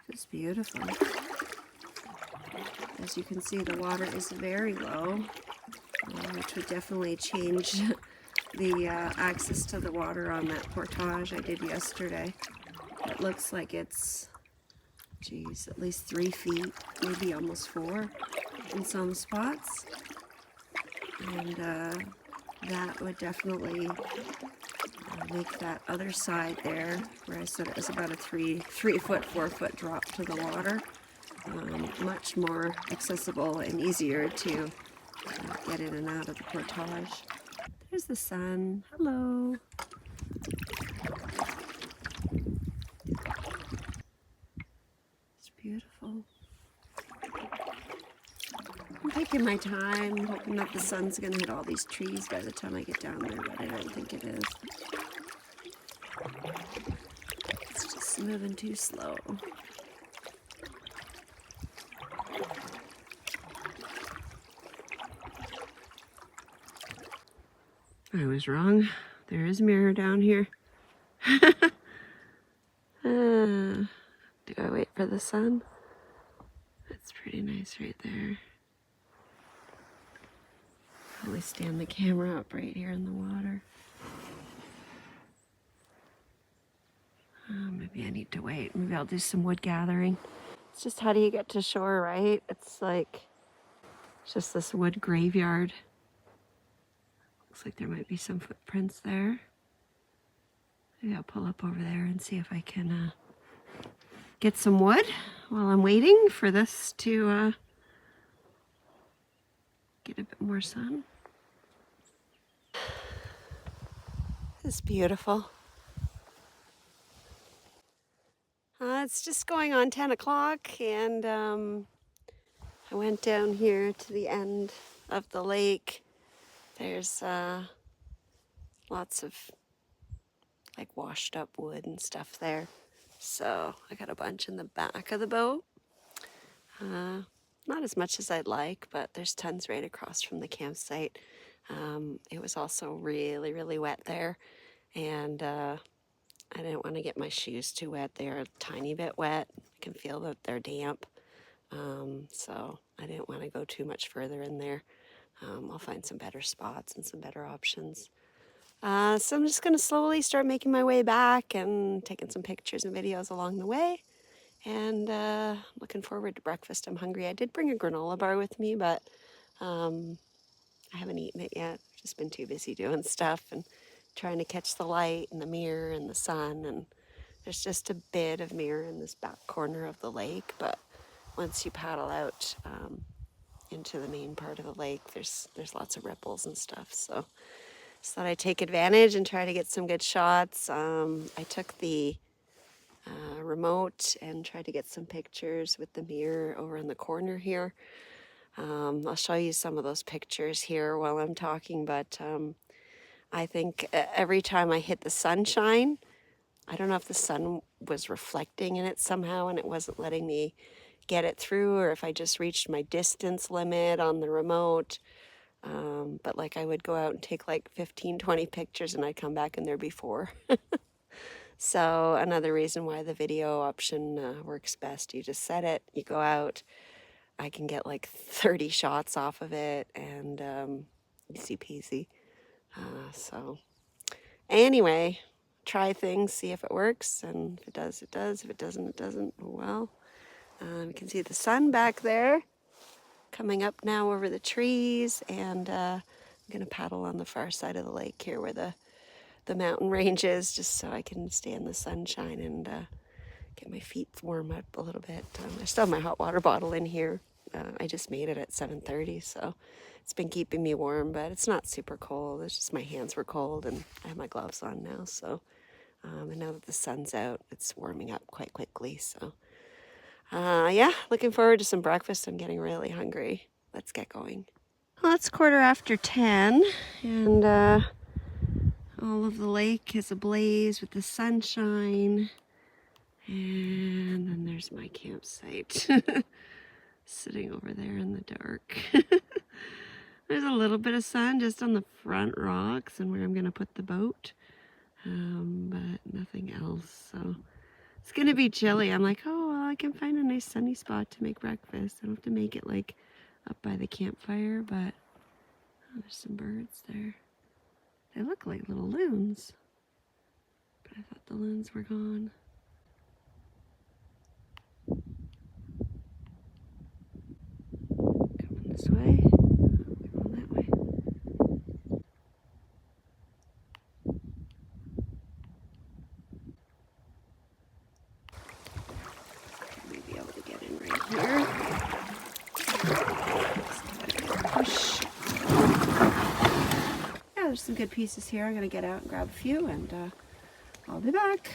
It's beautiful. As you can see, the water is very low, which would definitely change the access to the water on that portage I did yesterday. It looks like it's, geez, at least 3 feet, maybe almost 4 in some spots. And that would definitely make that other side there, where I said it was about a 3 foot, 4 foot drop to the water, much more accessible and easier to get in and out of the portage. There's the sun. Hello. It's beautiful. I'm taking my time, hoping that the sun's going to hit all these trees by the time I get down there, but I don't think it is. It's just moving too slow. I was wrong. There is a mirror down here. Do I wait for the sun? That's pretty nice right there. Probably stand the camera up right here in the water. Maybe I need to wait. Maybe I'll do some wood gathering. It's just, how do you get to shore, right? It's like, it's just this wood graveyard. Looks like there might be some footprints there. Maybe I'll pull up over there and see if I can get some wood while I'm waiting for this to get a bit more sun. It's beautiful. It's just going on 10 o'clock, and I went down here to the end of the lake. There's lots of like washed up wood and stuff there. So I got a bunch in the back of the boat. Not as much as I'd like, but there's tons right across from the campsite. It was also really, really wet there, and I didn't want to get my shoes too wet. They're a tiny bit wet. I can feel that they're damp. So I didn't want to go too much further in there. I'll find some better spots and some better options. So I'm just going to slowly start making my way back and taking some pictures and videos along the way. And looking forward to breakfast. I'm hungry. I did bring a granola bar with me, but I haven't eaten it yet. I've just been too busy doing stuff and trying to catch the light and the mirror and the sun. And there's just a bit of mirror in this back corner of the lake, but once you paddle out into the main part of the lake, there's lots of ripples and stuff. So just thought I'd take advantage and try to get some good shots. I took the remote and tried to get some pictures with the mirror over in the corner here. I'll show you some of those pictures here while I'm talking, but I think every time I hit the sunshine, I don't know if the sun was reflecting in it somehow and it wasn't letting me get it through, or if I just reached my distance limit on the remote. But like I would go out and take like 15, 20 pictures and I'd come back and there'd be 4. So another reason why the video option works best. You just set it, you go out, I can get like 30 shots off of it, and easy peasy. So anyway, try things, see if it works, and if it does, it does. If it doesn't, it doesn't. Oh well. You can see the sun back there coming up now over the trees, and I'm going to paddle on the far side of the lake here where the mountain range is, just so I can stay in the sunshine and get my feet warm up a little bit. I still have my hot water bottle in here. I just made it at 7:30, so it's been keeping me warm, but it's not super cold. It's just my hands were cold, and I have my gloves on now. So, and now that the sun's out, it's warming up quite quickly. So, yeah, looking forward to some breakfast. I'm getting really hungry. Let's get going. Well, it's 10:15, and all of the lake is ablaze with the sunshine. And then there's my campsite. sitting over there in the dark. There's a little bit of sun just on the front rocks and where I'm going to put the boat, but nothing else. So it's going to be chilly. I'm like, oh, well, I can find a nice sunny spot to make breakfast. I don't have to make it like up by the campfire, but oh, there's some birds there. They look like little loons, but I thought the loons were gone. Coming this way. Going that way. Maybe able to get in right here. Push. Yeah, there's some good pieces here. I'm gonna get out and grab a few, and I'll be back.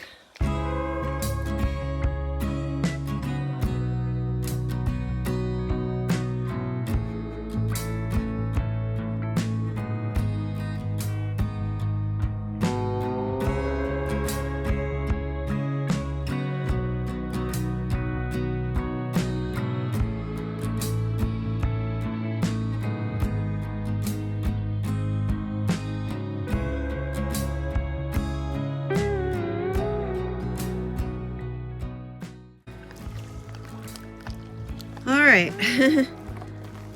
All right,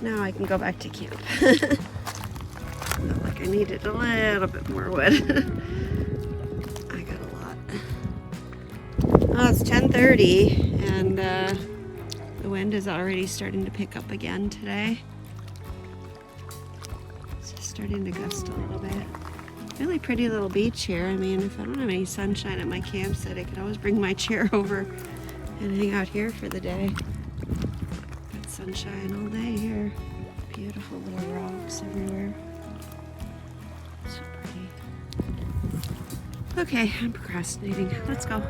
now I can go back to camp. Felt like I needed a little bit more wood. I got a lot. Oh, it's 10:30 and the wind is already starting to pick up again today. It's just starting to gust a little bit. Really pretty little beach here. I mean, if I don't have any sunshine at my campsite, I could always bring my chair over and hang out here for the day. Sunshine all day here. Beautiful little rocks everywhere. So pretty. Okay, I'm procrastinating. Let's go.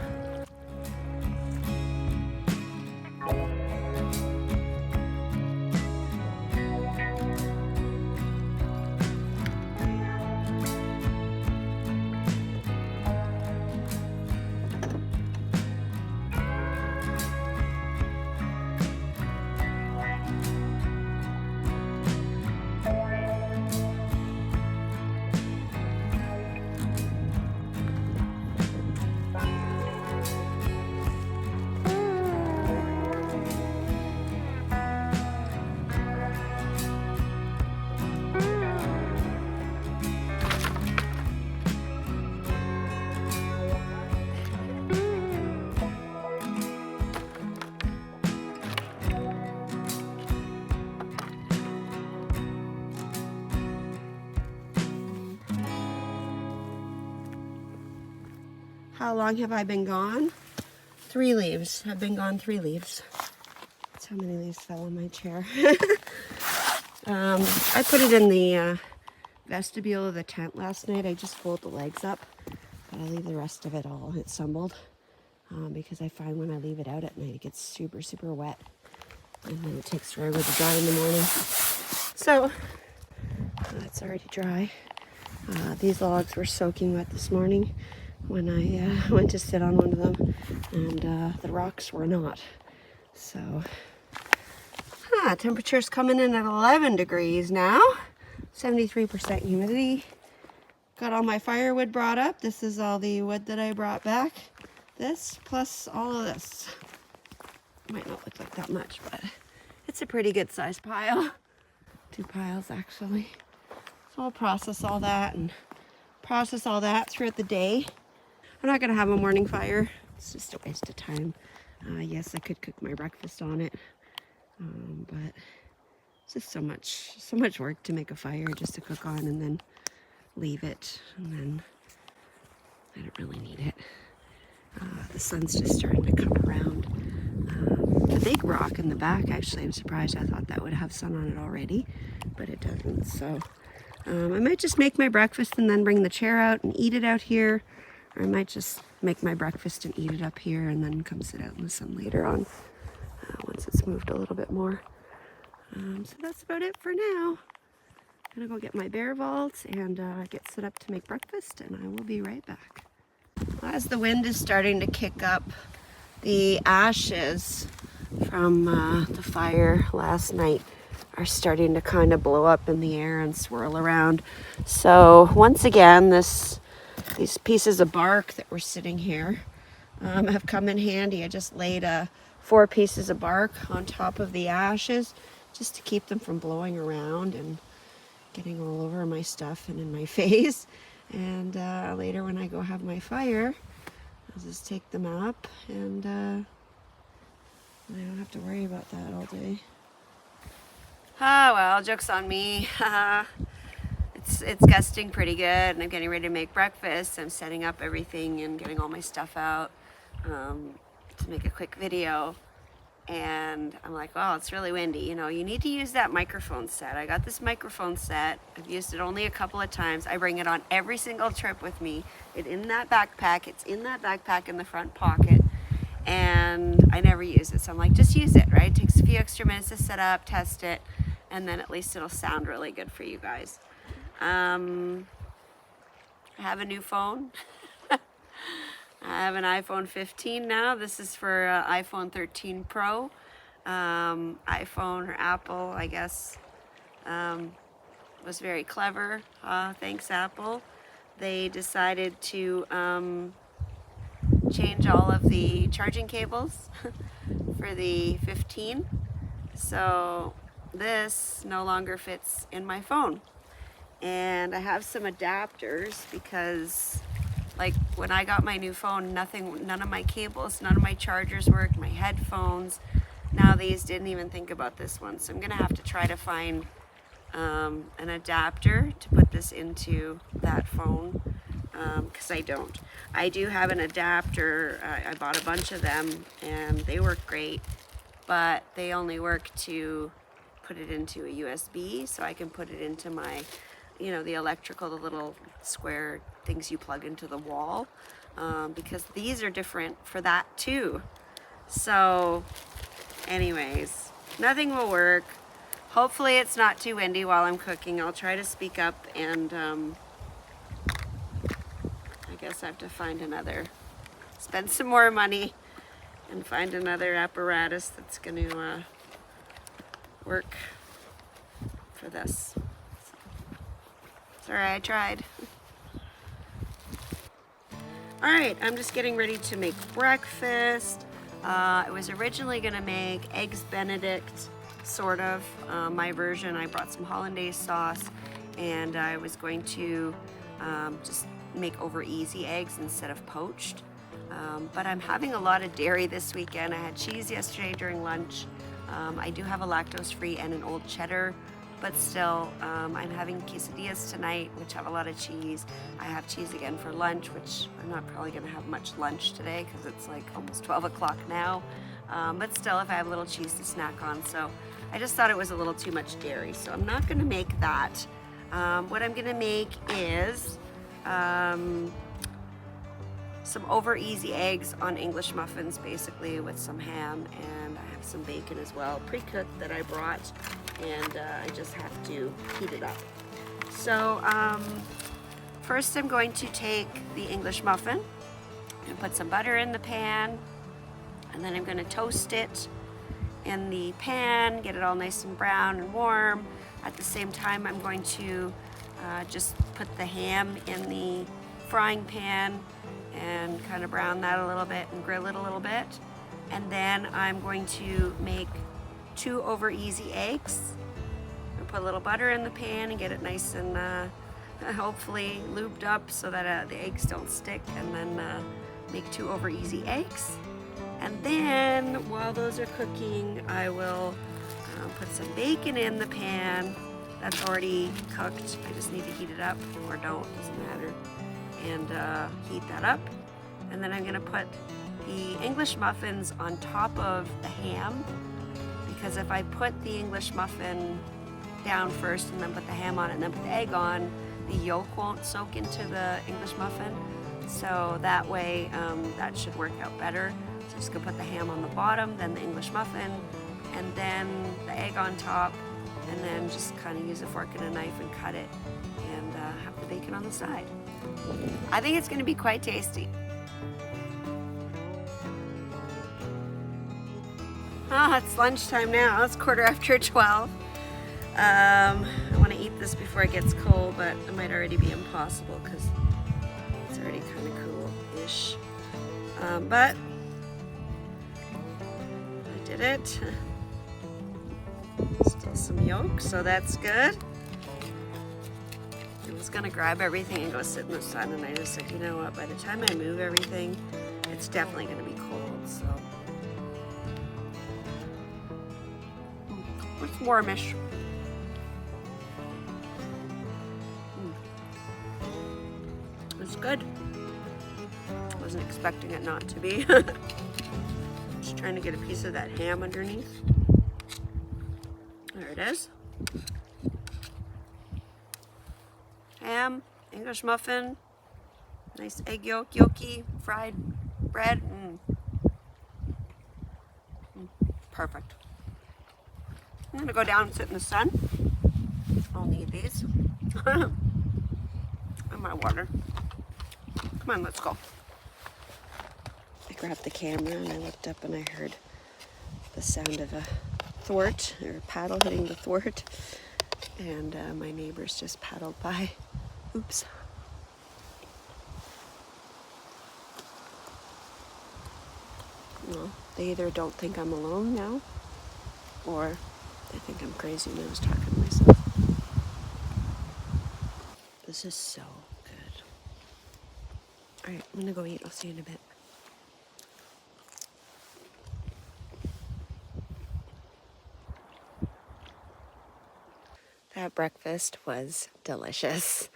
How long have I been gone? 3 leaves. I've been gone 3 leaves. That's how many leaves fell on my chair. I put it in the vestibule of the tent last night. I just fold the legs up, but I leave the rest of it all assembled because I find when I leave it out at night, it gets super, super wet, and then it takes forever to dry in the morning. So it's already dry. These logs were soaking wet this morning when I went to sit on one of them, and the rocks were not. So, temperature's coming in at 11 degrees now, 73% humidity. Got all my firewood brought up. This is all the wood that I brought back. This plus all of this. Might not look like that much, but it's a pretty good sized pile. 2 piles actually. So I'll process all that throughout the day. I'm not gonna have a morning fire. It's just a waste of time. Yes, I could cook my breakfast on it, but it's just so much work to make a fire just to cook on and then leave it, and then I don't really need it. The sun's just starting to come around. The big rock in the back, actually, I'm surprised. I thought that would have sun on it already, but it doesn't. So I might just make my breakfast and then bring the chair out and eat it out here. Or I might just make my breakfast and eat it up here and then come sit out in the sun later on once it's moved a little bit more. So that's about it for now. I'm gonna go get my bear vault and get set up to make breakfast, and I will be right back. As the wind is starting to kick up, the ashes from the fire last night are starting to kind of blow up in the air and swirl around. So once again, these pieces of bark that were sitting here have come in handy. I just laid 4 pieces of bark on top of the ashes just to keep them from blowing around and getting all over my stuff and in my face. And later when I go have my fire, I'll just take them up and I don't have to worry about that all day. Well, joke's on me. It's gusting pretty good, and I'm getting ready to make breakfast. I'm setting up everything and getting all my stuff out to make a quick video. And I'm like, oh, it's really windy. You know, you need to use that microphone set. I got this microphone set. I've used it only a couple of times. I bring it on every single trip with me. It's in that backpack. It's in that backpack in the front pocket. And I never use it. So I'm like, just use it, right? It takes a few extra minutes to set up, test it, and then at least it'll sound really good for you guys. I have a new phone. I have an iPhone 15 now. This is for iPhone 13 Pro. iPhone or Apple, I guess, was very clever. Thanks, Apple. They decided to change all of the charging cables for the 15. So this no longer fits in my phone. And I have some adapters because, like, when I got my new phone, none of my cables, none of my chargers worked, my headphones. Now these didn't even think about this one. So I'm gonna have to try to find an adapter to put this into that phone, because I don't. I do have an adapter. I bought a bunch of them and they work great, but they only work to put it into a USB, so I can put it into my, you know, the electrical, the little square things you plug into the wall, because these are different for that too. So anyways, nothing will work. Hopefully it's not too windy while I'm cooking. I'll try to speak up, and I guess I have to spend some more money and find another apparatus that's going to work for this. Sorry, I tried. All right, I'm just getting ready to make breakfast. I was originally gonna make eggs Benedict, sort of, my version. I brought some hollandaise sauce, and I was going to just make over easy eggs instead of poached. But I'm having a lot of dairy this weekend. I had cheese yesterday during lunch. I do have a lactose-free and an old cheddar, but still, I'm having quesadillas tonight, which have a lot of cheese. I have cheese again for lunch, which I'm not probably gonna have much lunch today because it's like almost 12 o'clock now. But still, if I have a little cheese to snack on. So I just thought it was a little too much dairy, so I'm not gonna make that. What I'm gonna make is some over easy eggs on English muffins, basically, with some ham, and I have some bacon as well, pre-cooked, that I brought, and I just have to heat it up. So first I'm going to take the English muffin and put some butter in the pan, and then I'm going to toast it in the pan, get it all nice and brown and warm. At the same time, I'm going to just put the ham in the frying pan and kind of brown that a little bit and grill it a little bit. And then I'm going to make 2 over easy eggs. I'll put a little butter in the pan and get it nice and hopefully lubed up so that the eggs don't stick, and then make 2 over easy eggs. And then while those are cooking, I will put some bacon in the pan that's already cooked. I just need to heat it up, or don't, doesn't matter. And heat that up. And then I'm gonna put the English muffins on top of the ham, because if I put the English muffin down first and then put the ham on it and then put the egg on, the yolk won't soak into the English muffin. So that way, that should work out better. So just gonna put the ham on the bottom, then the English muffin, and then the egg on top, and then just kind of use a fork and a knife and cut it, and have the bacon on the side. I think it's going to be quite tasty. Oh, it's lunchtime now. It's 12:15. I want to eat this before it gets cold, but it might already be impossible because it's already kind of cool-ish. But I did it. Still some yolk, so that's good. I was gonna grab everything and go sit in the sun, and I just said, you know what, by the time I move everything, it's definitely gonna be cold, so. It's warmish. It's good. Wasn't expecting it not to be. Just trying to get a piece of that ham underneath. There it is. Ham, English muffin, nice egg yolk, yolky, fried bread. Perfect. I'm gonna go down and sit in the sun. I'll need these. And my water. Come on, let's go. I grabbed the camera and I looked up and I heard the sound of a thwart or paddle hitting the thwart. And my neighbors just paddled by. Oops. Well, they either don't think I'm alone now, or they think I'm crazy and I was talking to myself. This is so good. Alright, I'm gonna go eat. I'll see you in a bit. That breakfast was delicious.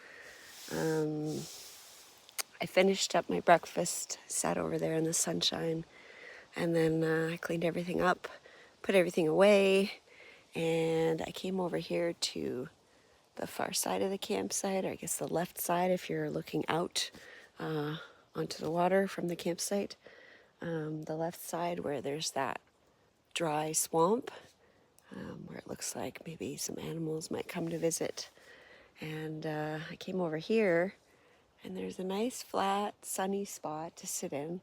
I finished up my breakfast, sat over there in the sunshine, and then I cleaned everything up, put everything away, and I came over here to the far side of the campsite, or I guess the left side if you're looking out onto the water from the campsite. The left side where there's that dry swamp, where it looks like maybe some animals might come to visit. And I came over here, and there's a nice flat sunny spot to sit in,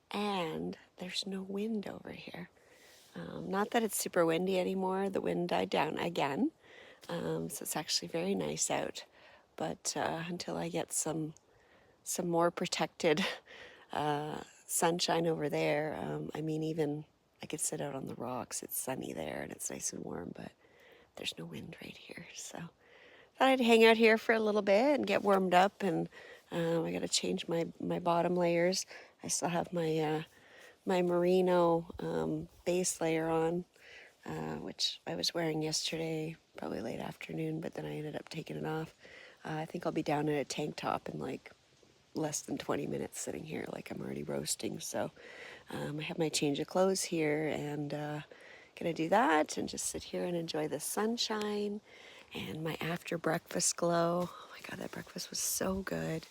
and there's no wind over here. Not that it's super windy anymore. The wind died down again, so it's actually very nice out. But until I get some more protected sunshine over there, I mean, even I could sit out on the rocks. It's sunny there and it's nice and warm, but there's no wind right here. So thought I'd hang out here for a little bit and get warmed up. And I got to change my bottom layers. I still have my my merino base layer on, which I was wearing yesterday, probably late afternoon, but then I ended up taking it off. I think I'll be down in a tank top in like less than 20 minutes sitting here, like I'm already roasting. So I have my change of clothes here, and gonna do that and just sit here and enjoy the sunshine and my after breakfast glow. Oh my god, that breakfast was so good.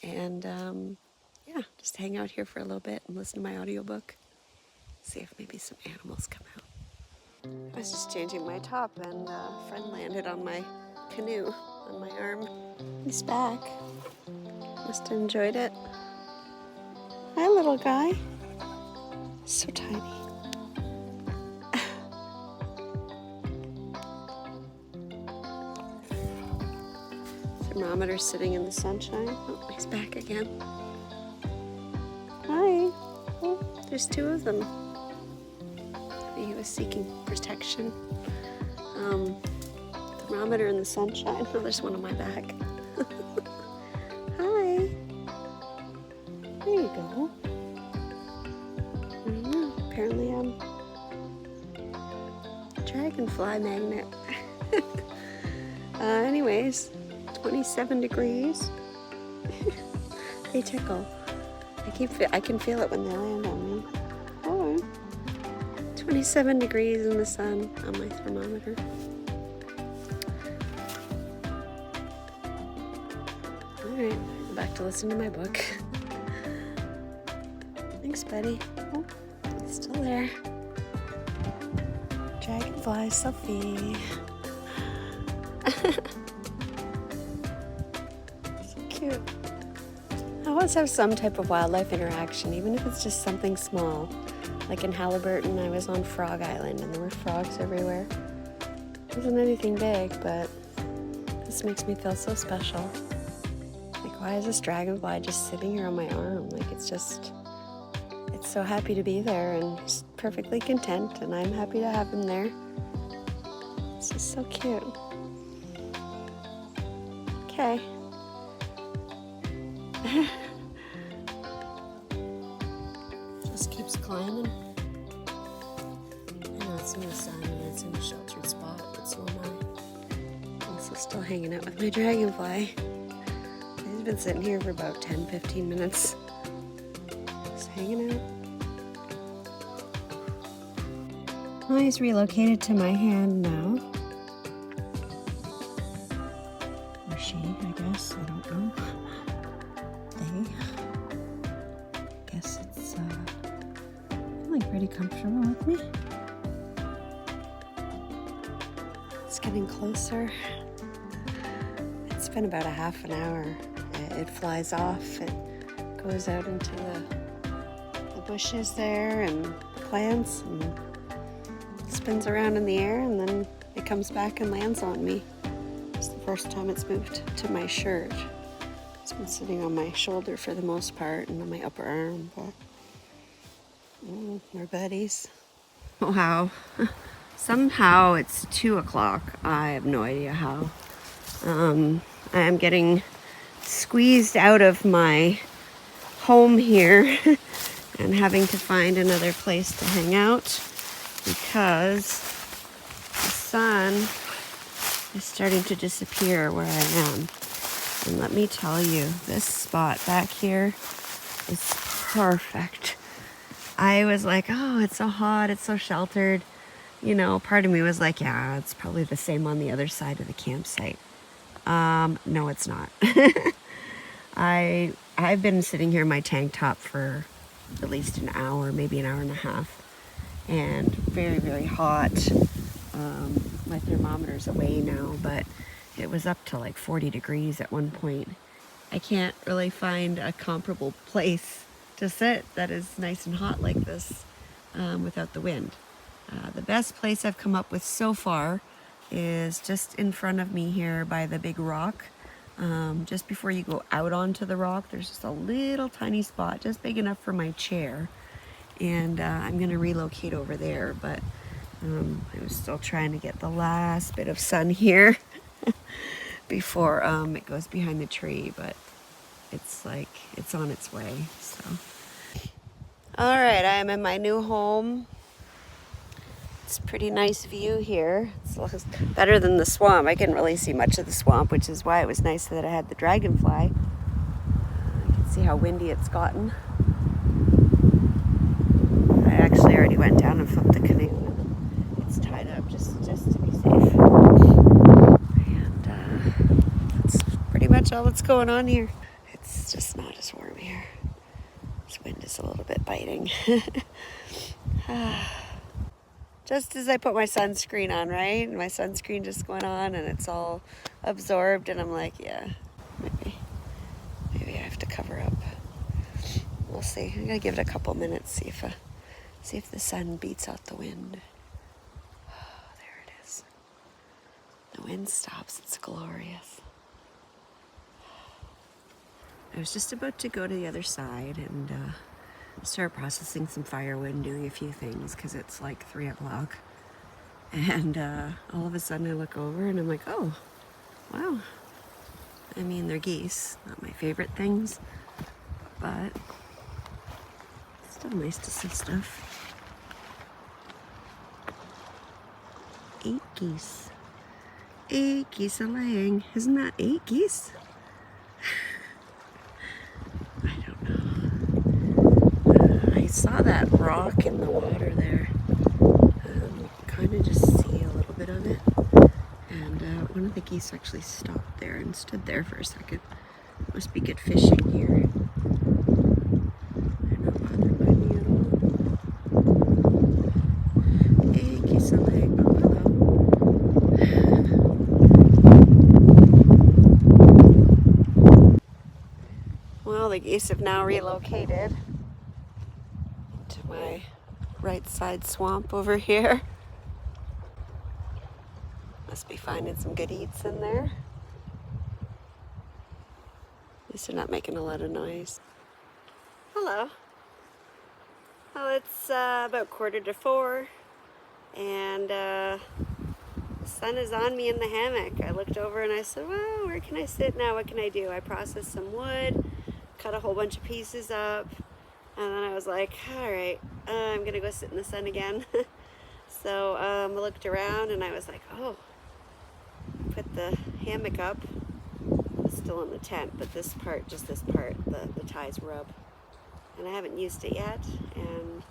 And yeah, just hang out here for a little bit and listen to my audiobook. See if maybe some animals come out. I was just changing my top, and a friend landed on my canoe on my arm. He's back. Must have enjoyed it. Hi, little guy. So tiny. Thermometer sitting in the sunshine. Oh, he's back again. Hi. Oh, there's two of them. Maybe he was seeking protection. Thermometer in the sunshine. Oh, there's one on my back. Hi. There you go. Apparently I'm a dragonfly magnet. Anyways, 27 degrees. They tickle. I can feel it when they land on me. Oh, 27 degrees in the sun on my thermometer. Alright, back to listen to my book. Thanks, buddy. Oh, it's still there. Dragonfly Sophie. So cute. I always have some type of wildlife interaction, even if it's just something small. Like in Halliburton, I was on Frog Island and there were frogs everywhere. It wasn't anything big, but this makes me feel so special. Like, why is this dragonfly just sitting here on my arm? Like, it's so happy to be there and just perfectly content, and I'm happy to have him there. This is so cute. Okay. Just keeps climbing. I know it's in the sun and it's in a sheltered spot, but so am I. Also still hanging out with my dragonfly. He's been sitting here for about 10-15 minutes. Just hanging out. Well, he's relocated to my hand now. Or she, I guess. I don't know. They. I guess it's feeling pretty comfortable with me. It's getting closer. It's been about a half an hour. It flies off. It goes out into the bushes there and the plants and spins around in the air, and then it comes back and lands on me. It's the first time it's moved to my shirt. It's been sitting on my shoulder for the most part and on my upper arm, but we're buddies. Wow. Somehow it's 2 o'clock. I have no idea how. I am getting squeezed out of my home here and having to find another place to hang out because the sun is starting to disappear where I am. And let me tell you, this spot back here is perfect. I was like, oh, it's so hot, it's so sheltered. You know, part of me was like, yeah, it's probably the same on the other side of the campsite. No, it's not. I've been sitting here in my tank top for at least an hour, maybe an hour and a half, and very, very hot. My thermometer's away now, but it was up to like 40 degrees at one point. I can't really find a comparable place to sit that is nice and hot like this without the wind. The best place I've come up with so far is just in front of me here by the big rock. Just before you go out onto the rock, there's just a little tiny spot, just big enough for my chair. And I'm gonna relocate over there, but I was still trying to get the last bit of sun here before it goes behind the tree, but it's like, it's on its way, so. All right, I am in my new home. It's a pretty nice view here. It's better than the swamp. I couldn't really see much of the swamp, which is why it was nice that I had the dragonfly. You can see how windy it's gotten. I actually already went down and flipped the canoe. It's tied up just to be safe. And that's pretty much all that's going on here. It's just not as warm here. This wind is a little bit biting. Just as I put my sunscreen on, right? And my sunscreen just went on and it's all absorbed, and I'm like, yeah, maybe I have to cover up. We'll see. I'm gonna give it a couple minutes, see if the sun beats out the wind. Oh, there it is. The wind stops. It's glorious. I was just about to go to the other side and start processing some firewood and doing a few things because it's like 3 o'clock. And all of a sudden I look over and I'm like, oh, wow. I mean, they're geese, not my favorite things, but it's still nice to see stuff. 8 geese. 8 geese are laying. Isn't that 8 geese? I saw that rock in the water there. Kind of just see a little bit of it. And one of the geese actually stopped there and stood there for a second. Must be good fishing here. They're not bothered by me at all. Hey, geese are laying. Oh, hello. Well, the geese have now relocated to my right side swamp over here. Must be finding some good eats in there. At least they're not making a lot of noise. Hello. Well, it's about 3:45, and the sun is on me in the hammock. I looked over and I said, well, where can I sit now? What can I do? I processed some wood, cut a whole bunch of pieces up, and then I was like, all right, I'm gonna go sit in the sun again. So I looked around and I was like, oh, put the hammock up. It's still in the tent, but this part, just this part, the ties rub. And I haven't used it yet, and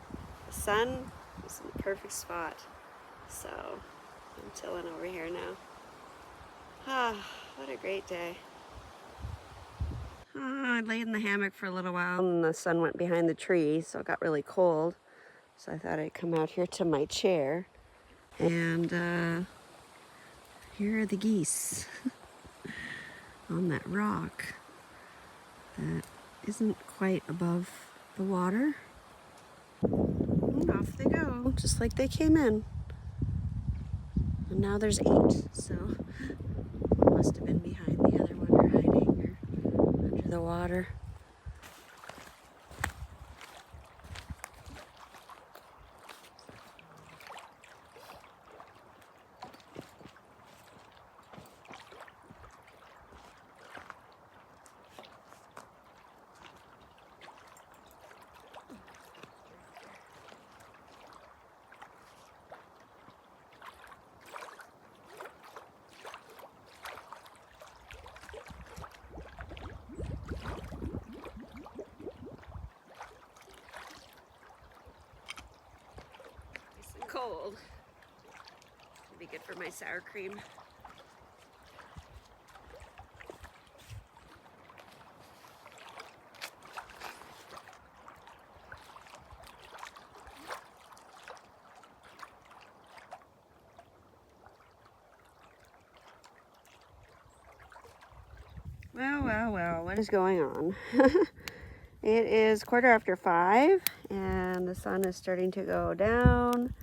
the sun is in the perfect spot. So I'm chilling over here now. Ah, what a great day. I lay in the hammock for a little while and the sun went behind the tree, so it got really cold. So I thought I'd come out here to my chair, and here are the geese on that rock that isn't quite above the water. And off they go, just like they came in. And now there's 8, so must have been behind the other one or hiding or under the water. Cold. It'd be good for my sour cream. Well, what is going on? It is 5:15 and the sun is starting to go down.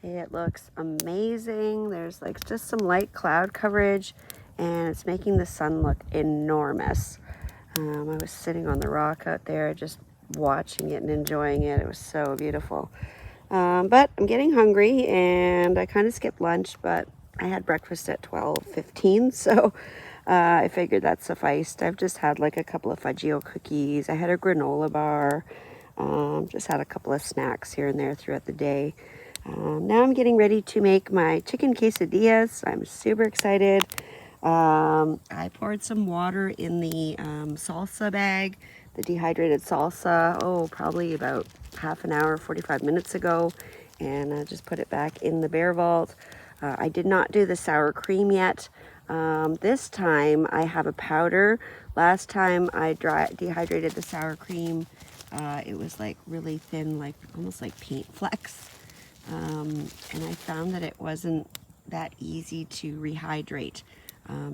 It looks amazing. There's like just some light cloud coverage and it's making the sun look enormous. I was sitting on the rock out there just watching it and enjoying it. It was so beautiful. But I'm getting hungry and I kind of skipped lunch, but I had breakfast at 12:15, so I figured that sufficed. I've just had like a couple of Fudgio cookies. I had a granola bar. Just had a couple of snacks here and there throughout the day. Now I'm getting ready to make my chicken quesadillas. I'm super excited. I poured some water in the salsa bag, the dehydrated salsa, probably about half an hour, 45 minutes ago, and I just put it back in the bear vault. I did not do the sour cream yet. This time I have a powder. Last time I dehydrated the sour cream, it was like really thin, like almost like paint flecks. And I found that it wasn't that easy to rehydrate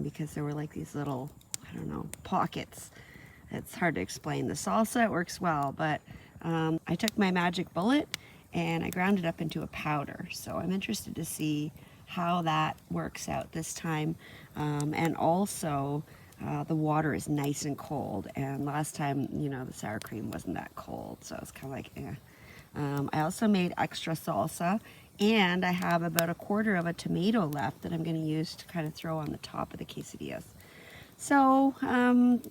because there were like these little, I don't know, pockets. It's hard to explain. The salsa, it works well, but I took my magic bullet and I ground it up into a powder. So I'm interested to see how that works out this time. And also the water is nice and cold, and last time, you know, the sour cream wasn't that cold, so it's kind of like I also made extra salsa, and I have about 1/4 of a tomato left that I'm going to use to kind of throw on the top of the quesadillas. So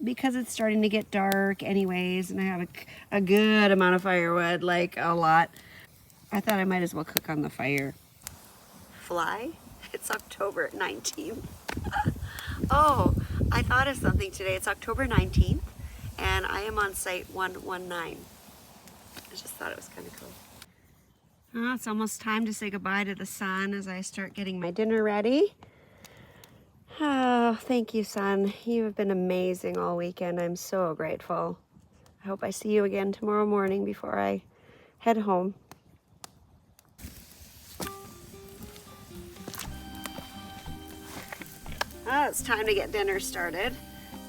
because it's starting to get dark anyways, and I have a good amount of firewood, like a lot, I thought I might as well cook on the fire. Fly? It's October 19th. Oh, I thought of something today. It's October 19th, and I am on site 119. I just thought it was kind of cool. Oh, it's almost time to say goodbye to the sun as I start getting my dinner ready. Oh, thank you, sun. You have been amazing all weekend. I'm so grateful. I hope I see you again tomorrow morning before I head home. Oh, it's time to get dinner started.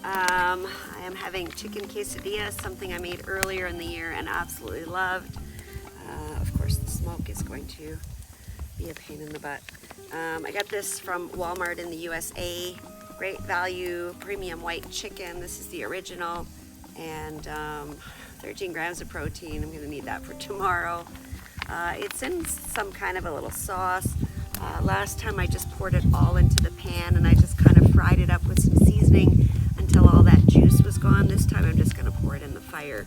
I am having chicken quesadillas, something I made earlier in the year and absolutely loved. Of course, the smoked dog is going to be a pain in the butt. I got this from Walmart in the USA. Great value, premium white chicken. This is the original, and 13 grams of protein. I'm gonna need that for tomorrow. It's in some kind of a little sauce. Last time I just poured it all into the pan and I just kind of fried it up with some seasoning until all that juice was gone. This time I'm just gonna pour it in the fire.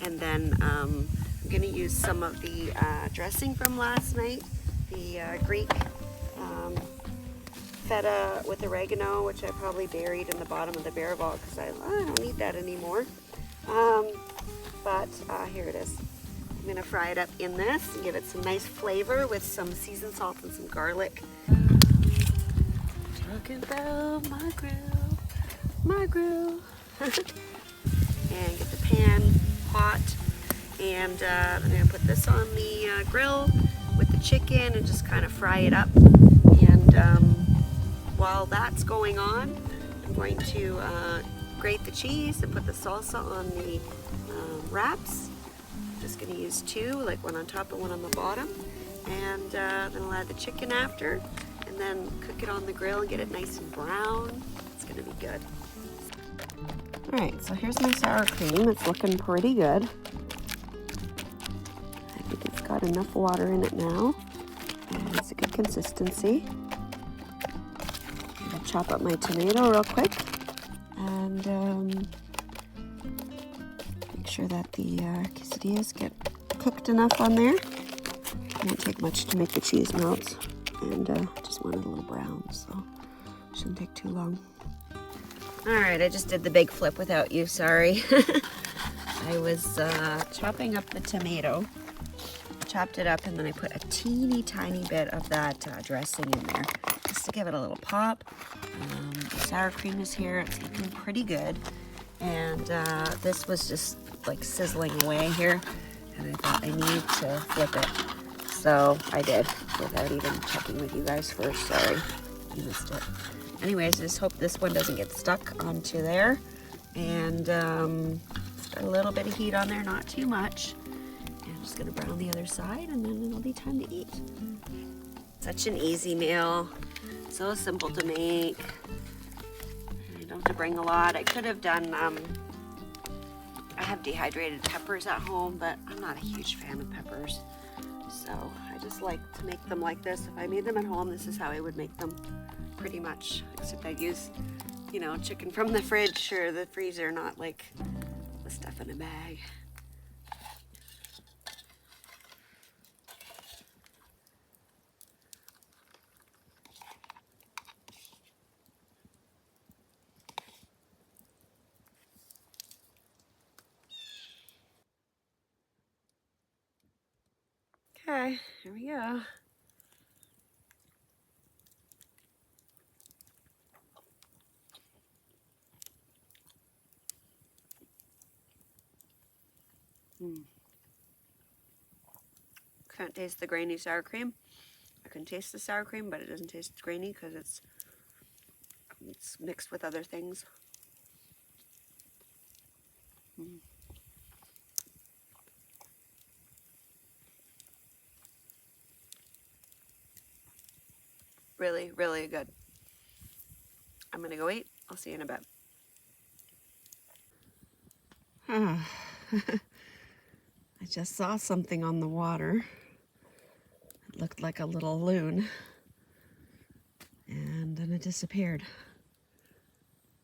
And then I'm gonna use some of the dressing from last night, the Greek feta with oregano, which I probably buried in the bottom of the bear vault because I don't need that anymore. But here it is. I'm gonna fry it up in this and give it some nice flavor with some seasoned salt and some garlic. Talking about my grill. And get the pan hot. And I'm gonna put this on the grill with the chicken and just kind of fry it up. And while that's going on, I'm going to grate the cheese and put the salsa on the wraps. Just going to use two, like one on top and one on the bottom, and then I'll add the chicken after, and then cook it on the grill and get it nice and brown. It's going to be good. All right, so here's my sour cream. It's looking pretty good. I think it's got enough water in it now, and it's a good consistency. I'm going to chop up my tomato real quick, and make sure that the quesadillas get cooked enough on there. It won't take much to make the cheese melt, and just want it a little brown, so shouldn't take too long. All right, I just did the big flip without you, sorry. I was chopping up the tomato, chopped it up, and then I put a teeny tiny bit of that dressing in there, just to give it a little pop. The sour cream is here, it's looking pretty good. And this was just like sizzling away here, and I thought I need to flip it. So I did, without even checking with you guys first. Sorry, I missed it. Anyways, I just hope this one doesn't get stuck onto there. And just a little bit of heat on there, not too much. And I'm just gonna brown the other side, and then it'll be time to eat. Such an easy meal, so simple to make. You don't have to bring a lot. I could have done, I have dehydrated peppers at home, but I'm not a huge fan of peppers. So I just like to make them like this. If I made them at home, this is how I would make them pretty much. Except I'd use, you know, chicken from the fridge or the freezer, not like the stuff in a bag. Okay, here we go. Can't taste the grainy sour cream. I can taste the sour cream, but it doesn't taste grainy because it's mixed with other things. Really, really good. I'm gonna go eat. I'll see you in a bit. I just saw something on the water. It looked like a little loon. And then it disappeared.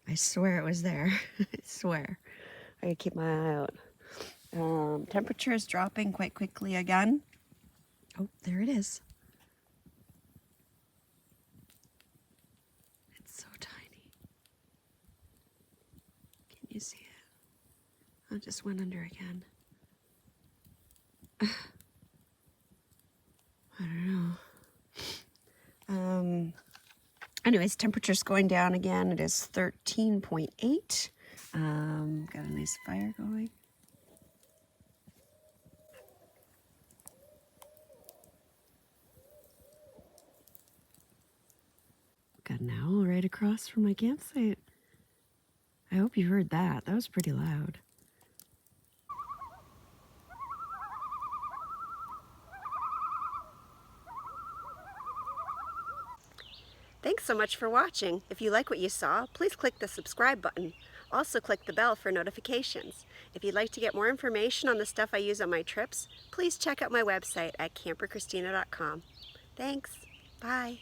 I swear it was there. I swear. I gotta keep my eye out. Temperature is dropping quite quickly again. Oh, there it is. It's so tiny. Can you see it? Oh, it just went under again. I don't know. Anyways, temperature's going down again. It is 13.8. Got a nice fire going. Got an owl right across from my campsite. I hope you heard that. That was pretty loud. Thanks so much for watching. If you like what you saw, please click the subscribe button. Also click the bell for notifications. If you'd like to get more information on the stuff I use on my trips, please check out my website at CamperChristina.com. Thanks. Bye.